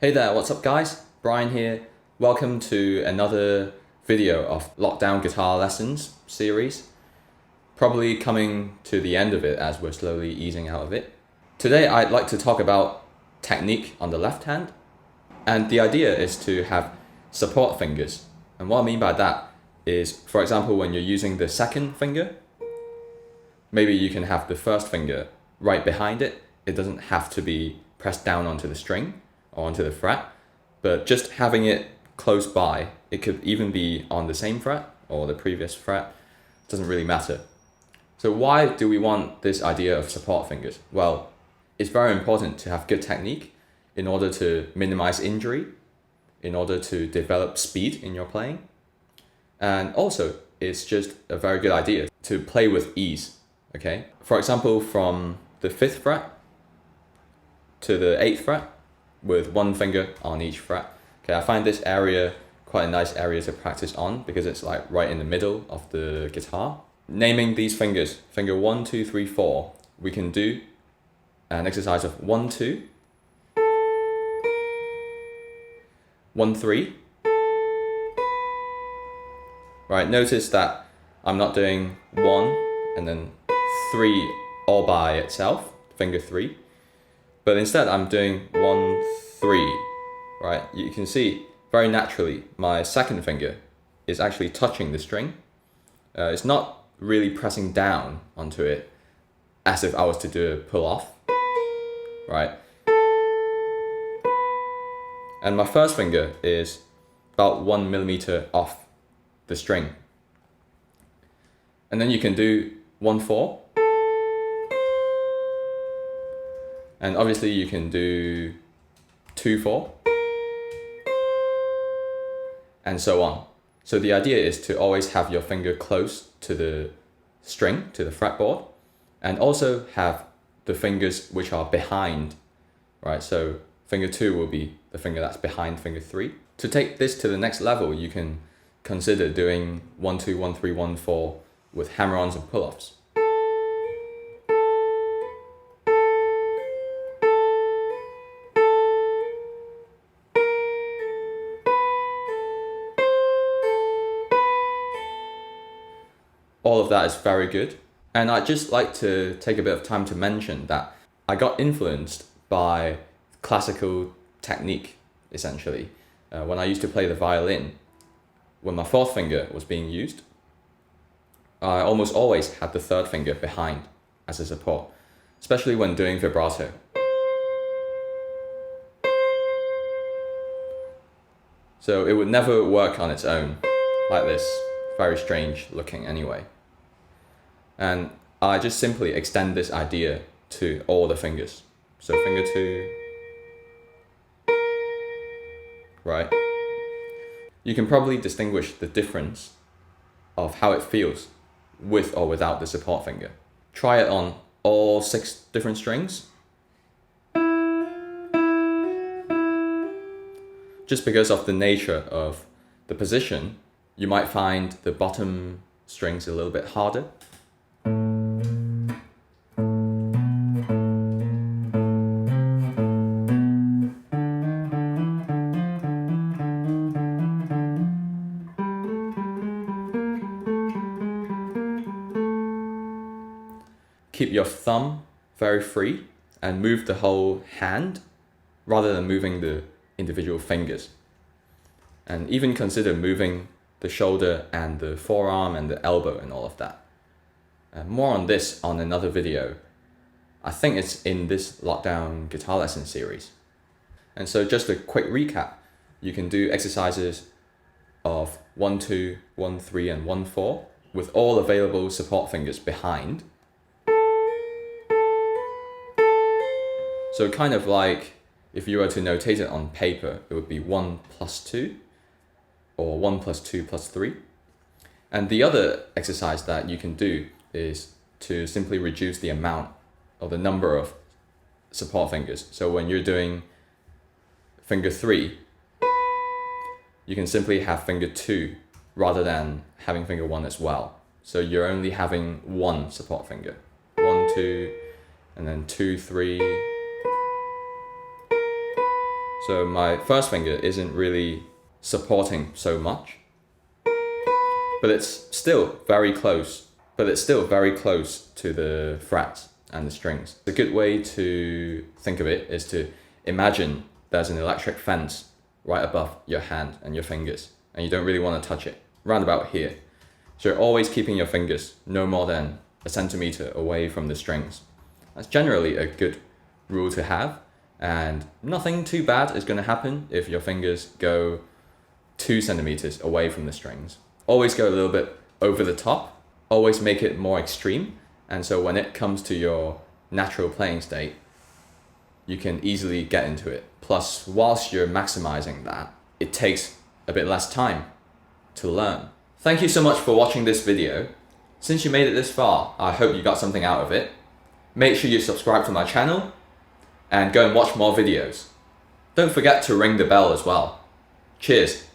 Hey there, what's up guys? Bryan here. Welcome to another video of Lockdown Guitar Lessons series. Probably coming to the end of it as we're slowly easing out of it. Today I'd like to talk about technique on the left hand. And the idea is to have support fingers. And what I mean by that is, for example, when you're using the second finger, maybe you can have the first finger right behind it. It doesn't have to be pressed down onto the string or onto the fret, but just having it close by. It could even be on the same fret or the previous fret, doesn't really matter. So why do we want this idea of support fingers? Well, it's very important to have good technique in order to minimize injury, in order to develop speed in your playing. And also, it's just a very good idea to play with ease, okay? For example, from the 5th fret to the 8th fret, with one finger on each fret. Okay, I find this area quite a nice area to practice on because it's like right in the middle of the guitar. Naming these fingers, finger 1, 2, 3, 4, we can do an exercise of 1, 2, 1, 3. Right, notice that I'm not doing 1 and then 3 all by itself, finger 3. But instead I'm doing 1, 3, right? You can see very naturally my second finger is actually touching the string. It's not really pressing down onto it as if I was to do a pull off, right? And my first finger is about 1 millimeter off the string. And then you can do 1, 4. And obviously you can do 2, 4, and so on. So the idea is to always have your finger close to the string, to the fretboard, and also have the fingers which are behind, right? So finger 2 will be the finger that's behind finger 3. To take this to the next level, you can consider doing 1, 2, 1, 3, 1, 4 with hammer-ons and pull-offs. All of that is very good. And I'd just like to take a bit of time to mention that I got influenced by classical technique, essentially. When I used to play the violin, when my 4th finger was being used, I almost always had the 3rd finger behind as a support, especially when doing vibrato. So it would never work on its own, like this. Very strange looking anyway. And I just simply extend this idea to all the fingers. So finger 2, right? You can probably distinguish the difference of how it feels with or without the support finger. Try it on all 6 different strings. Just because of the nature of the position, you might find the bottom strings a little bit harder. Keep your thumb very free and move the whole hand rather than moving the individual fingers. And even consider moving the shoulder and the forearm and the elbow and all of that. More on this on another video. I think it's in this Lockdown Guitar Lesson series. And so just a quick recap, you can do exercises of 1, 2, 1, 3 and 1, 4 with all available support fingers behind. So kind of like if you were to notate it on paper, it would be 1 plus 2 or 1 plus 2 plus 3. And the other exercise that you can do is to simply reduce the amount or the number of support fingers. So when you're doing finger 3, you can simply have finger 2 rather than having finger 1 as well. So you're only having 1 support finger. 1, 2, and then 2, 3. So my first finger isn't really supporting so much, but it's still very close. But it's still very close to the frets and the strings. A good way to think of it is to imagine there's an electric fence right above your hand and your fingers, and you don't really want to touch it, round about here. So you're always keeping your fingers no more than a centimeter away from the strings. That's generally a good rule to have, and nothing too bad is going to happen if your fingers go 2 centimeters away from the strings. Always go a little bit over the top, always make it more extreme, and so when it comes to your natural playing state, you can easily get into it. Plus, whilst you're maximizing that, it takes a bit less time to learn. Thank you so much for watching this video. Since you made it this far, I hope you got something out of it. Make sure you subscribe to my channel and go and watch more videos. Don't forget to ring the bell as well. Cheers.